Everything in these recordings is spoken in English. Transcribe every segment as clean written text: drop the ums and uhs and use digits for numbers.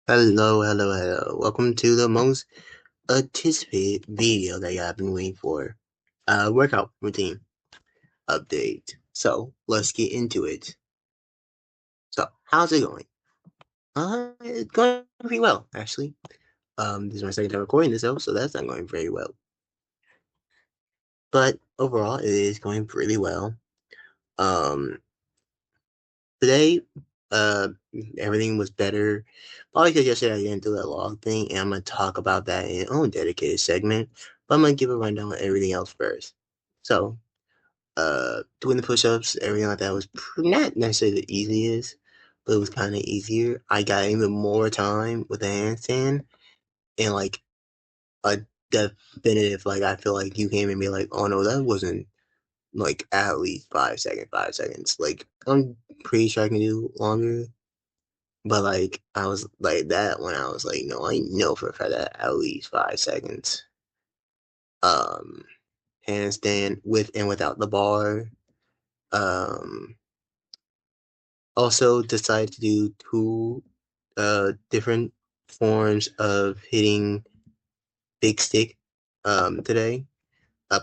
Hello. Welcome to the most anticipated video that y'all been waiting for. Workout routine update. So let's get into it. So how's it going? It's going pretty well, actually. This is my second time recording this though, so that's not going very well. But overall, it is going pretty well. Um, Today, uh, everything was better. Probably because yesterday I didn't do that log thing, and I'm gonna talk about that in its own dedicated segment. But I'm gonna give a rundown on everything else first. So, doing the push-ups, everything like that was not necessarily the easiest, but it was kind of easier. I got even more time with the handstand, and like a definitive, like I feel like you came and be like, oh no, that wasn't like at least 5 seconds, 5 seconds. Like I'm pretty sure I can do longer. But like I was like that when I was like, no, I know for a fact that at least 5 seconds. Um, Handstand with and without the bar. Um, Also decided to do two different forms of hitting big stick today.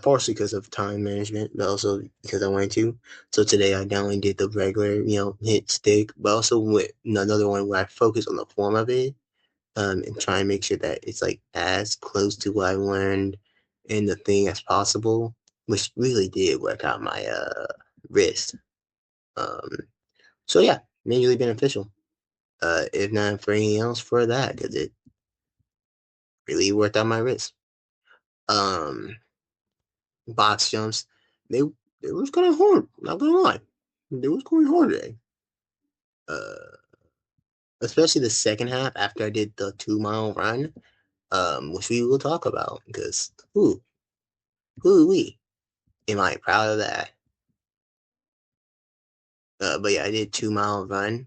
Partially because of time management, but also because I wanted to. So today I not only did the regular, hit stick, but also with another one where I focus on the form of it, and try and make sure that it's like as close to what I learned in the thing as possible, which really did work out my wrist. Um, so yeah, majorly beneficial. If not for anything else for that, because it really worked out my wrist. Um, Box jumps, they it was kind of hard. Not gonna lie, it was going hard today. Uh, Especially the second half after I did the 2 mile run, which we will talk about because we am I proud of that? But yeah, I did 2 mile run.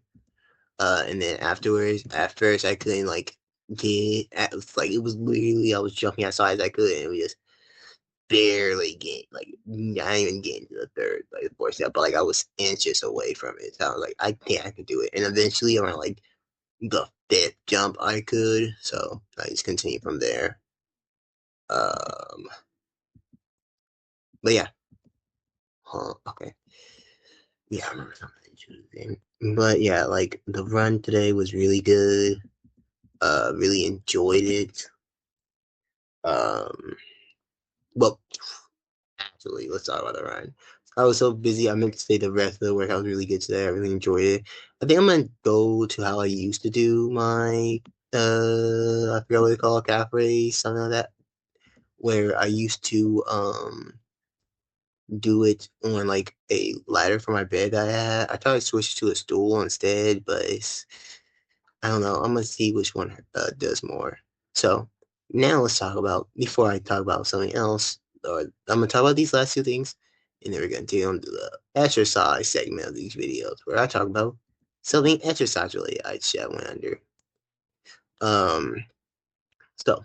And then afterwards, at first I couldn't like get like it was literally I was jumping as high as I could and we just barely get like not even getting to the third, like the fourth step, but like I was inches away from it. So I was like, I think I can do it. And eventually around like the fifth jump I could. So I just continued from there. Um but yeah. Okay. Yeah, I remember something Tuesday. But yeah, like the run today was really good. Really enjoyed it. Um, well, actually, let's talk about the run. I was so busy. I meant to say the rest of the workout was really good today. I really enjoyed it. I think I'm gonna go to how I used to do my I forgot what they call it, calf raise, something like that. Where I used to do it on like a ladder for my bed that I had. I tried to switch to a stool instead, but I don't know. I'm gonna see which one does more. So now let's talk about before I talk about something else. Or I'm gonna talk about these last two things, and then we're gonna do on the exercise segment of these videos where I talk about something exercise related I just went under. Um, so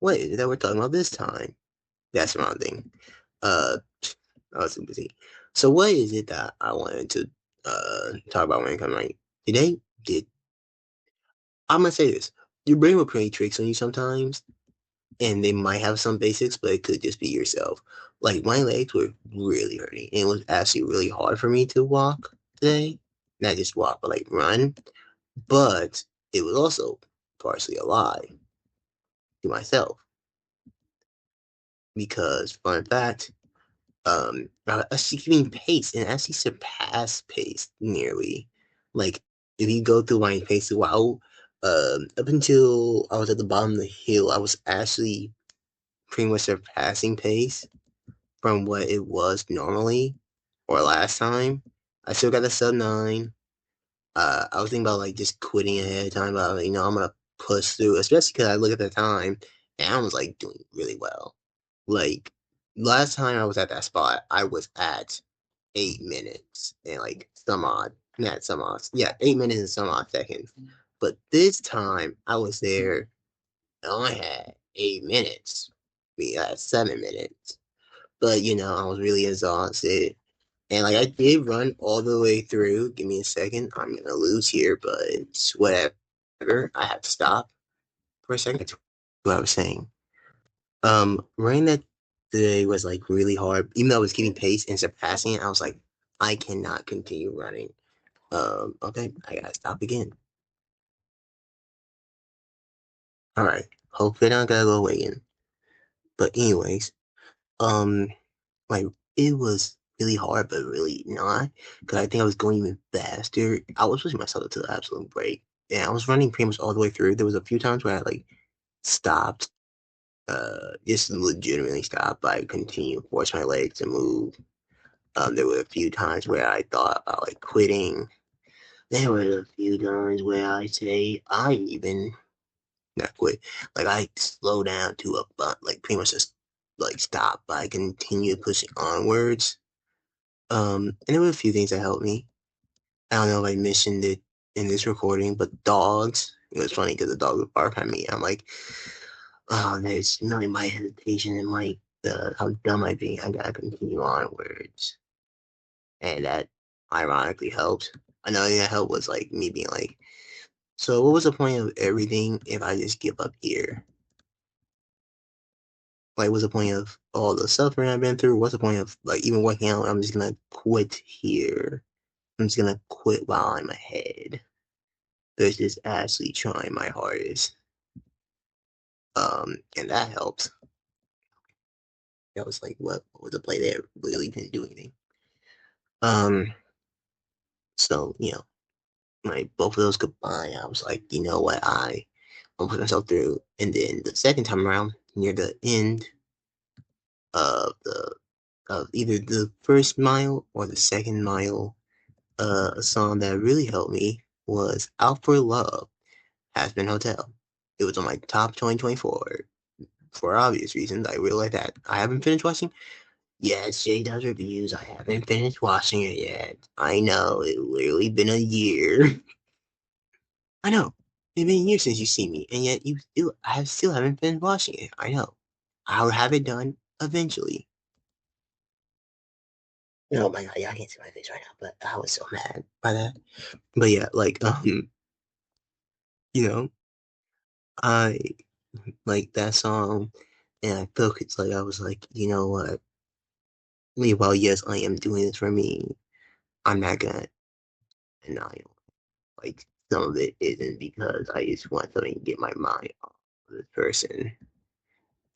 what is it that we're talking about this time? That's the wrong thing. Uh, I was too busy. So what is it that I wanted to talk about when it comes right today? Did I'm gonna say this? Your brain will play tricks on you sometimes, and they might have some basics, but it could just be yourself. Like my legs were really hurting, and it was actually really hard for me to walk today. Not just walk, but like run. But it was also partially a lie to myself because, fun fact, I actually giving pace and actually surpassed pace nearly. Like if you go through my pace, wow, up until I was at the bottom of the hill, I was actually pretty much surpassing pace from what it was normally or last time. I still got the sub 9. I was thinking about like just quitting ahead of time, but I'm gonna push through, especially because I look at the time and I was like doing really well. Like last time I was at that spot, I was at 8 minutes and like some odd, not some odd, yeah, 8 minutes and some odd seconds. But this time I was there, I only had 8 minutes. We had 7 minutes. But I was really exhausted. And like I did run all the way through. Give me a second. I'm gonna lose here, but it's whatever. I had to stop for a second to what I was saying. Running that today was like really hard. Even though I was keeping pace and surpassing it, I was like, I cannot continue running. Okay, I gotta stop again. All right. Hopefully I don't gotta go away again. But anyways, um, like it was really hard, but really not, because I think I was going even faster. I was pushing myself to the absolute break, and I was running pretty much all the way through. There was a few times where I like stopped, just legitimately stopped. I continued to force my legs to move. There were a few times where I thought about like quitting. There were a few times where I say I even not quit. Like I slow down to a but like pretty much just like stop, but I continue pushing onwards. And there were a few things that helped me. I don't know if I mentioned it in this recording, but dogs. It was funny because the dog would bark at me. I'm like, oh, there's really my hesitation and like the how dumb I be. I gotta continue onwards, and that ironically helped. Another thing that helped was like me being like, so what was the point of everything if I just give up here? Like, what's the point of all the suffering I've been through? What's the point of like even working out? I'm just gonna quit here. I'm just gonna quit while I'm ahead. There's just actually trying my hardest. And that helped. That was like what was a play that really didn't do anything. Um, so like both of those combined, I was like, you know what, I'll put myself through. And then the second time around, near the end of the of either the first mile or the second mile, a song that really helped me was Out for Love, Aspen Hotel. It was on my top 2024 for obvious reasons. I really like that. I haven't finished watching. Yes, Jay does reviews. I haven't finished watching it yet. I know, it literally been a year. I know. It's been years since you see me, and yet I still haven't finished watching it. I know. I'll have it done eventually. Oh my god, yeah, I can't see my face right now, but I was so mad by that. But yeah, like, you know, I like that song, and I felt it's like I was like, you know what? While yes, I am doing this for me, I'm not gonna deny it. Like some of it isn't because I just want something to get my mind off of this person,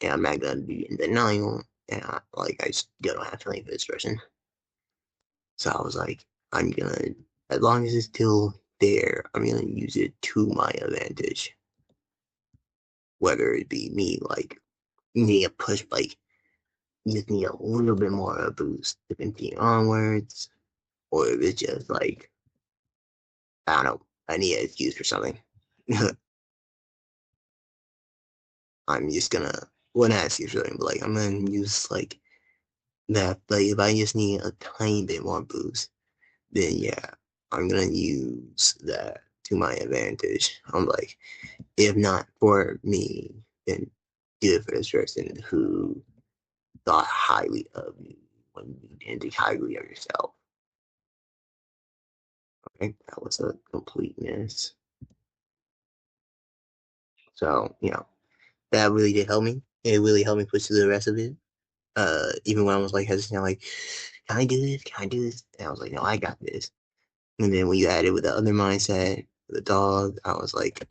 and I'm not gonna be in denial. And I still don't have feeling for this person. So I was like, I'm gonna, as long as it's still there, I'm gonna use it to my advantage. Whether it be me like need a push, like just need a little bit more of a boost to continue onwards, or if it's just like I don't know, I need an excuse for something. I'm just gonna, well, not excuse for something, but like I'm gonna use like that. Like if I just need a tiny bit more boost, then yeah, I'm gonna use that to my advantage. I'm like, if not for me, then do it for this person who thought highly of you when you didn't think highly of yourself. Okay, that was a complete miss. So, that really did help me. It really helped me push through the rest of it. Even when I was like hesitant, like, can I do this? Can I do this? And I was like, no, I got this. And then when you add it with the other mindset, the dog, I was like,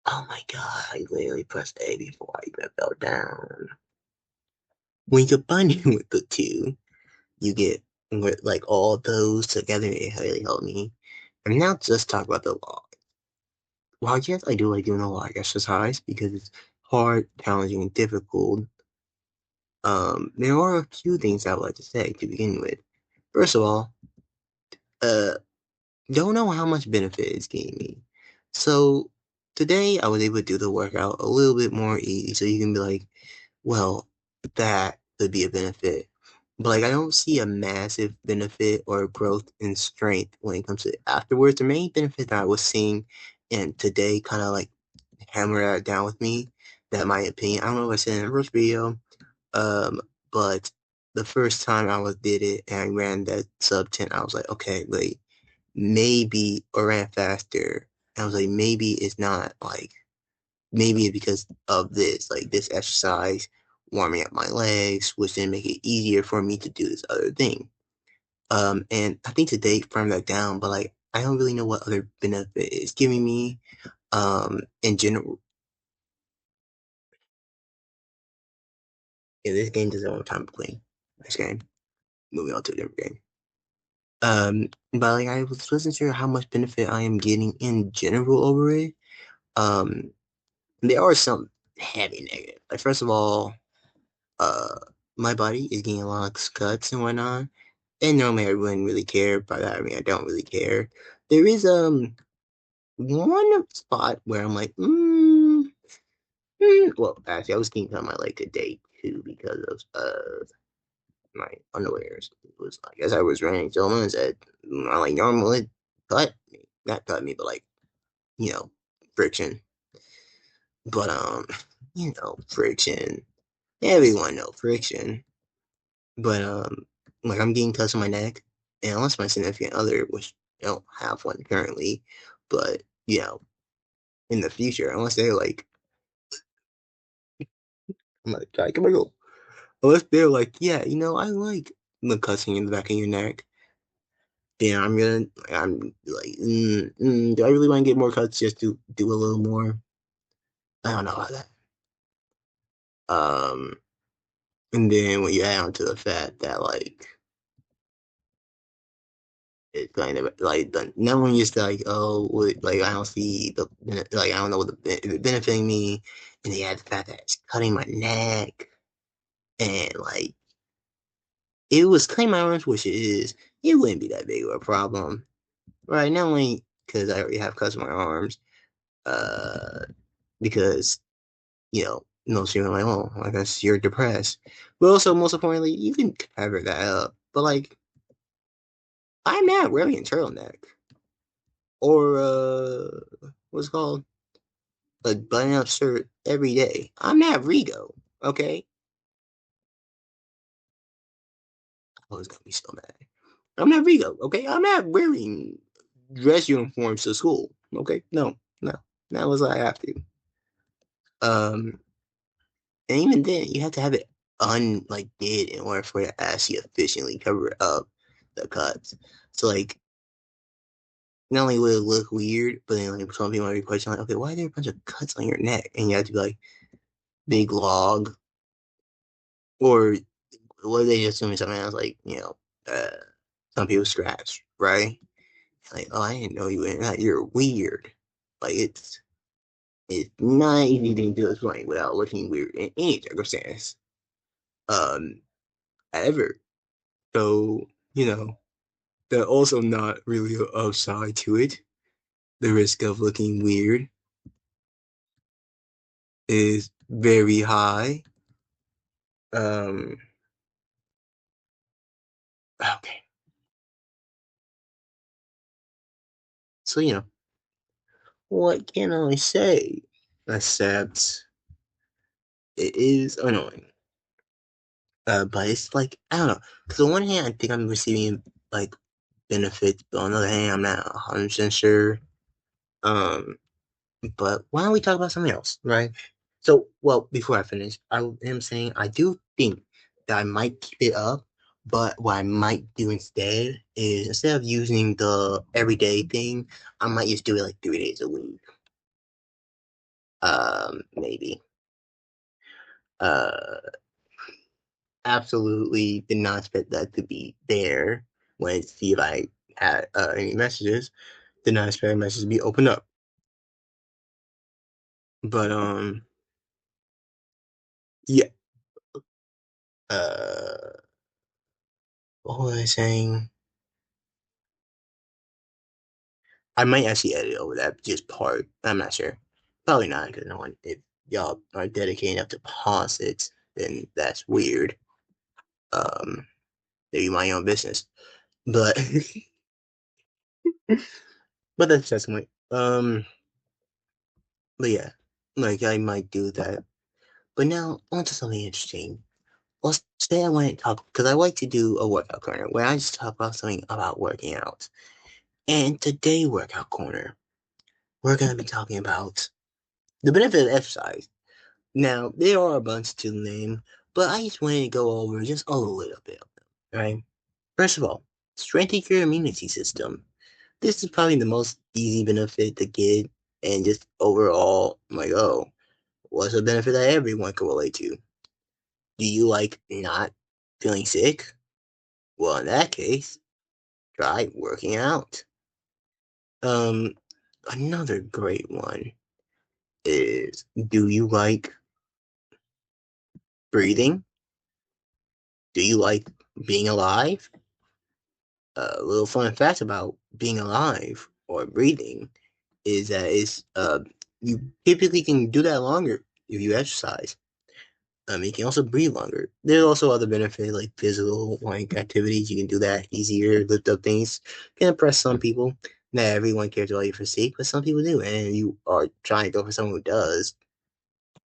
oh my god, I literally pressed A before I even fell down. When you combine it with the two, you get with like all those together, it really helped me. And now just talk about the log. While yes, I do like doing a log exercise because it's hard, challenging, and difficult. There are a few things I would like to say to begin with. First of all, uh, don't know how much benefit it's giving me. So today I was able to do the workout a little bit more easy, so you can be like, well, that could be a benefit. But like I don't see a massive benefit or growth in strength when it comes to afterwards. The main benefit that I was seeing and today kind of like hammer that down with me, that my opinion. I don't know if I said in the first video, um, but the first time I did it and I ran that sub 10, I was like, okay, wait, maybe or ran faster. I was like, maybe it's not like maybe it's because of this, like this exercise warming up my legs, which then make it easier for me to do this other thing. And I think today firmed that down, but like I don't really know what other benefit it's giving me. In general, yeah, this game doesn't have time to play. This game. Moving on to a different game. But like I wasn't sure how much benefit I am getting in general over it. Um, there are some heavy negative. Like first of all, uh, my body is getting a lot of cuts and whatnot. And normally I wouldn't really care, but I mean I don't really care. There is one spot where I'm like, well, actually I was thinking on my leg today too because of my underwears. It was like as I was running, someone said, I like normally cut me, not cut me, but like you know, friction. But friction. Everyone know friction. But like I'm getting cuts on my neck, and unless my significant other, which I don't have one currently, but in the future, unless they're like, I'm like, come on, go. Unless they're like, yeah, I like the cussing in the back of your neck. Then I'm like, do I really want to get more cuts just to do a little more? I don't know about that. Um, and then when you add on to the fact that like it's kind of like the no one just like like I don't see the like I don't know what the benefiting me, and they add the fact that it's cutting my neck and like it was cutting my arms, which it is. It wouldn't be that big of a problem, right? Not only because I already have cuts on my arms, uh, because most people are like, oh, I guess you're depressed. But also, most importantly, you can cover that up. But like, I'm not wearing a turtleneck or what's it called a button-up shirt every day. I'm not Rigo, okay? Oh, it's gonna be so mad. I'm not Rigo, okay? I'm not wearing dress uniforms to school, okay? No, no, not unless I have to. Um, and even then, you have to have it like did in order for it to actually efficiently cover up the cuts. So like, not only would it look weird, but then like some people might be questioning like, okay, why are there a bunch of cuts on your neck? And you have to be like big log, or what they just assume something else like some people scratch, right? Like, oh, I didn't know you were that. You're weird. Like it's not easy to do this point without looking weird in any circumstance. Um, ever. So they're also not really an upside to it. The risk of looking weird is very high. Um, okay. So what can I say? Except it is annoying. But it's like I don't know. Because on one hand, I think I'm receiving like benefits, but on the other hand, I'm not 100% sure. Um, but why don't we talk about something else, right? So, well, before I finish, I am saying I do think that I might keep it up, but what I might do instead is instead of using the everyday thing, I might just do it like 3 days a week. Maybe. Uh, absolutely did not expect that to be there when I see if I had any messages. Did not expect a message to be opened up. But yeah. Uh, what was I saying? I might actually edit over that just part. I'm not sure. Probably not because no one. If y'all are dedicated enough to pause it, then that's weird. Um, maybe my own business. But but that's just my But yeah, like I might do that. But now on to something interesting. Well, today I want to talk because I like to do a workout corner where I just talk about something about working out. And today, Workout Corner, we're going to be talking about the benefit of exercise. Now, there are a bunch to name, but I just wanted to go over just a little bit of them, right? First of all, strengthen your immunity system. This is probably the most easy benefit to get, and just overall, I'm like, oh, what's a benefit that everyone can relate to? Do you like not feeling sick? Well, in that case, try working out. Um, Another great one is, do you like breathing? Do you like being alive? A little fun fact about being alive or breathing is that you typically can do that longer if you exercise. You can also breathe longer. There's also other benefits like physical like activities. You can do that easier, lift up things. Can impress some people. Not everyone cares about your physique, but some people do. And you are trying to go for someone who does,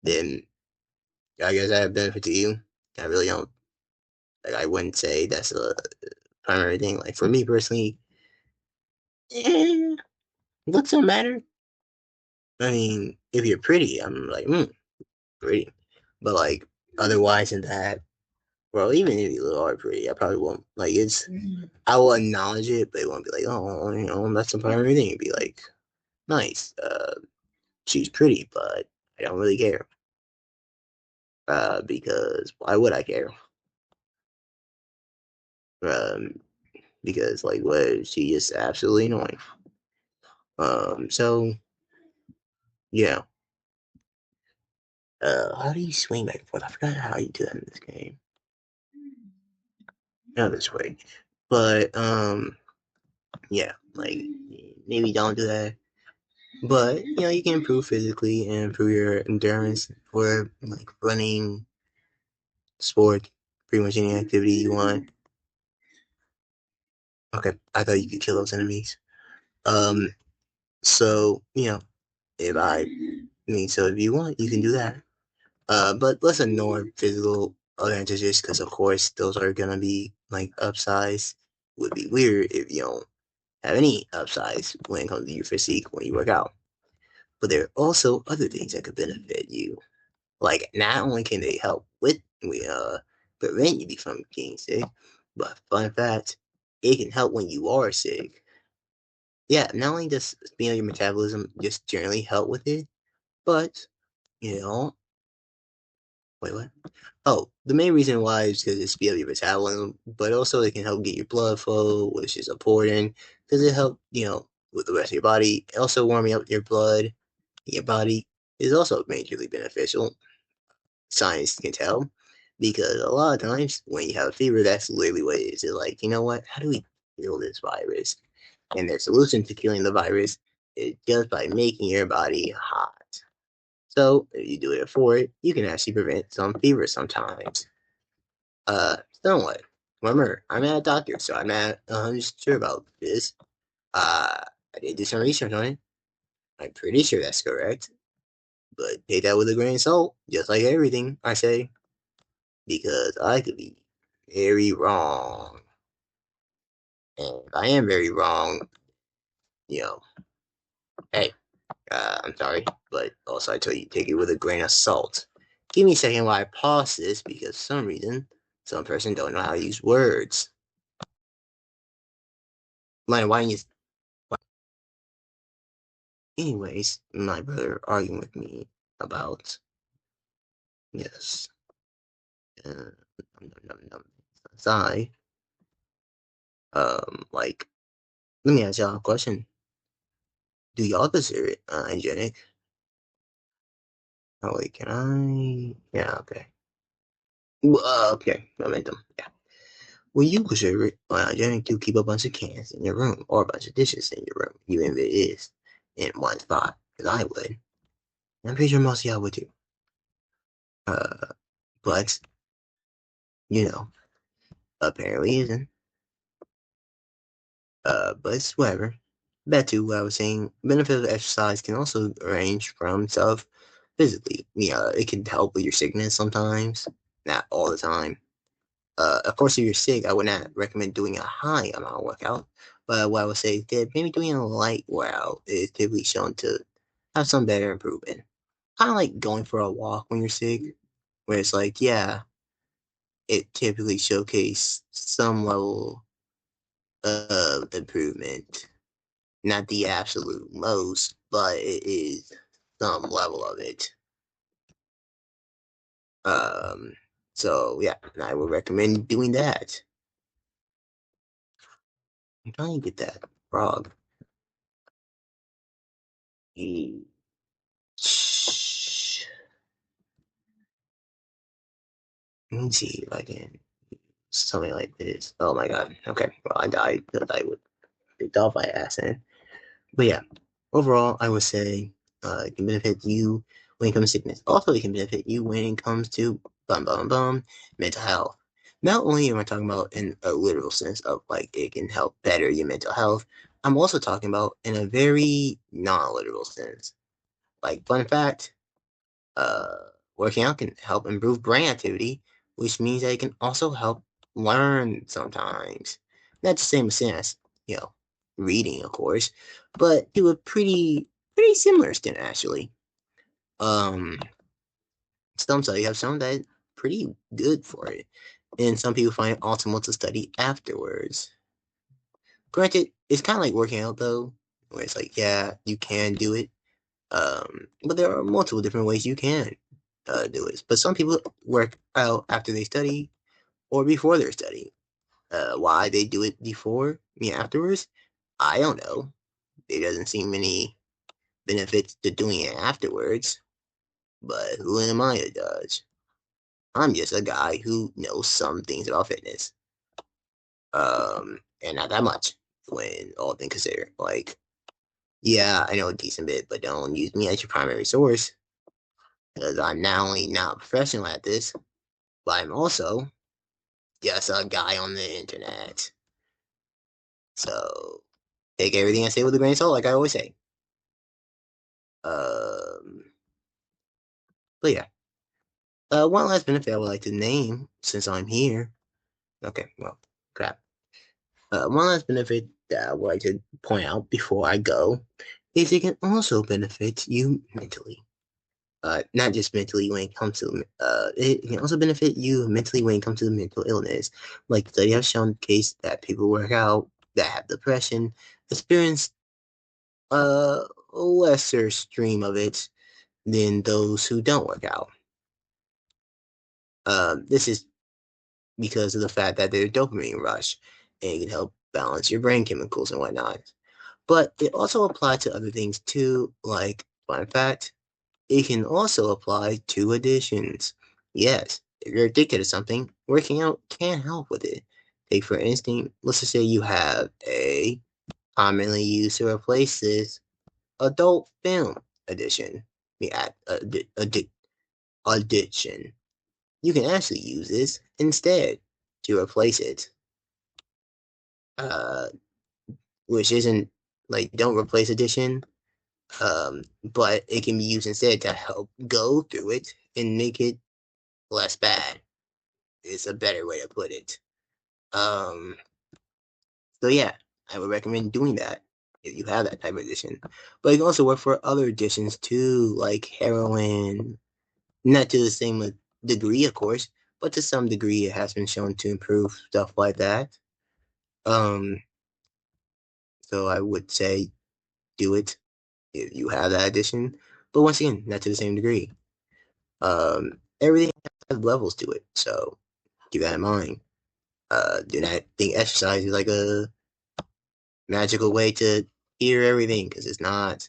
then I guess that benefit to you. I really don't like. I wouldn't say that's a primary thing. Like for me personally, eh, looks don't matter. I mean, if you're pretty, I'm like, pretty. But like otherwise than that, well, even if you are pretty, I probably won't like it's. I will acknowledge it, but it won't be like, oh, that's a primary thing. It'd be like, nice. She's pretty, but I don't really care. Because why would I care? Um, because like, what? She is absolutely annoying. So yeah. How do you swing back and forth? I forgot how you do that in this game. Not this way, but yeah, like maybe don't do that. But you can improve physically and improve your endurance for like running, sport, pretty much any activity you want. Okay, I thought you could kill those enemies. Um, so if so if you want, you can do that. But let's ignore physical advantages because of course those are gonna be like upsides. Would be weird if you don't have any upsides when it comes to your physique when you work out. But there are also other things that could benefit you. Like not only can they help with prevent you from getting sick, but fun fact, it can help when you are sick. Yeah, not only does being on your metabolism just generally help with it, but you know, wait, what? Oh, the main reason why is because it speeds up your metabolism, but also it can help get your blood flow, which is important because it helps with the rest of your body. Also, warming up your blood, in your body is also majorly beneficial. Science can tell because a lot of times when you have a fever, that's literally what it is. It's like, you know what? How do we kill this virus? And their solution to killing the virus is just by making your body hot. So if you do it for it, you can actually prevent some fever sometimes. Somewhat. Remember, I'm not a doctor, so I'm not 100 sure about this. I did do some research on it. I'm pretty sure that's correct, but take that with a grain of salt, just like everything I say, because I could be very wrong. And if I am very wrong, you know, hey, I'm sorry, but also I tell you, take it with a grain of salt. Give me a second while I pause this because for some reason, some person don't know how to use words. Like, why don't you? Anyways, my brother arguing with me about yes, uh, I like let me ask y'all a question. Do y'all consider it hygienic? Oh wait, can I? Yeah, okay. Okay, momentum. Yeah. Will you consider it hygienic to keep a bunch of cans in your room or a bunch of dishes in your room, even if it is in one spot? Because I would. I'm pretty sure most of y'all would too. Uh, but apparently isn't. But it's whatever. Back to what I was saying, benefits of exercise can also range from stuff physically. Yeah, it can help with your sickness sometimes, not all the time. Of course, if you're sick, I would not recommend doing a high amount of workout, But what I would say is that maybe doing a light workout is typically shown to have some better improvement. Kind of like going for a walk when you're sick, where it's like, yeah, it typically showcases some level of improvement. Not the absolute most, but it is some level of it. Um, so yeah, I would recommend doing that. I'm trying to get that frog. Eh, Let me see if I can something like this. Oh my god. Okay. Well, I died because I would picked off by accident. But yeah, overall, I would say it can benefit you when it comes to sickness. Also, it can benefit you when it comes to mental health. Not only am I talking about in a literal sense of like it can help better your mental health, I'm also talking about in a very non-literal sense. Like fun fact, uh, working out can help improve brain activity, which means that it can also help learn sometimes. Not the same sense, you know, reading, of course, but to a pretty similar extent actually. Um, some studies have shown that pretty good for it, and some people find it optimal to study afterwards. Granted, it's kind of like working out though, where it's like, yeah, you can do it, but there are multiple different ways you can do it. But some people work out after they study or before they're studying. Why they do it before, afterwards, I don't know. There doesn't seem any benefits to doing it afterwards. But who am I to judge? I'm just a guy who knows some things about fitness. And not that much when all things considered. Like, yeah, I know a decent bit, but don't use me as your primary source because I'm not only not a professional at this, but I'm also just a guy on the internet. So take everything I say with a grain of salt, like I always say. Um, but yeah, one last benefit I would like to name since I'm here. Okay, well, crap. One last benefit that I would like to point out before I go is it can also benefit you mentally. Not just mentally when it comes to it can also benefit you mentally when it comes to the mental illness. Like the study has shown the case that people work out that have depression experience a lesser stream of it than those who don't work out. This is because of the fact that there's dopamine rush and it can help balance your brain chemicals and whatnot. But it also applies to other things too, like fun fact, it can also apply to addictions. Yes, if you're addicted to something, working out can help with it. Take for instance, let's just say you have a commonly used to replace this adult film addiction. Yeah, addiction. You can actually use this instead to replace it. Uh, which isn't like don't replace addiction, but it can be used instead to help go through it and make it less bad. It's a better way to put it. Um, so yeah, I would recommend doing that if you have that type of addiction. But it can also work for other addictions too, like heroin. Not to the same degree, of course, but to some degree, it has been shown to improve stuff like that. Um, so I would say do it if you have that addiction. But once again, not to the same degree. Everything has levels to it, so keep that in mind. Do not think exercise is like a magical way to hear everything because it's not.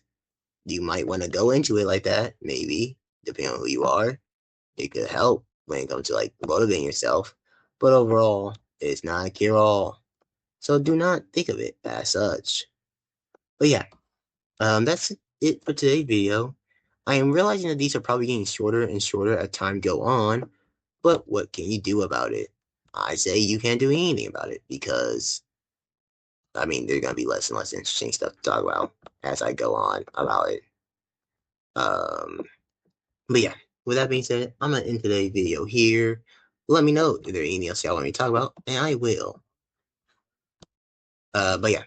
You might want to go into it like that, maybe, depending on who you are. It could help when it comes to like motivating yourself, but overall, it's not a cure all. So do not think of it as such. But yeah, that's it for today's video. I am realizing that these are probably getting shorter and shorter as time go on, but what can you do about it? I say you can't do anything about it because I mean there's gonna be less and less interesting stuff to talk about as I go on about it. Um, but yeah, with that being said, I'm gonna end today's video here. Let me know if there's anything else y'all want me to talk about, and I will. But yeah,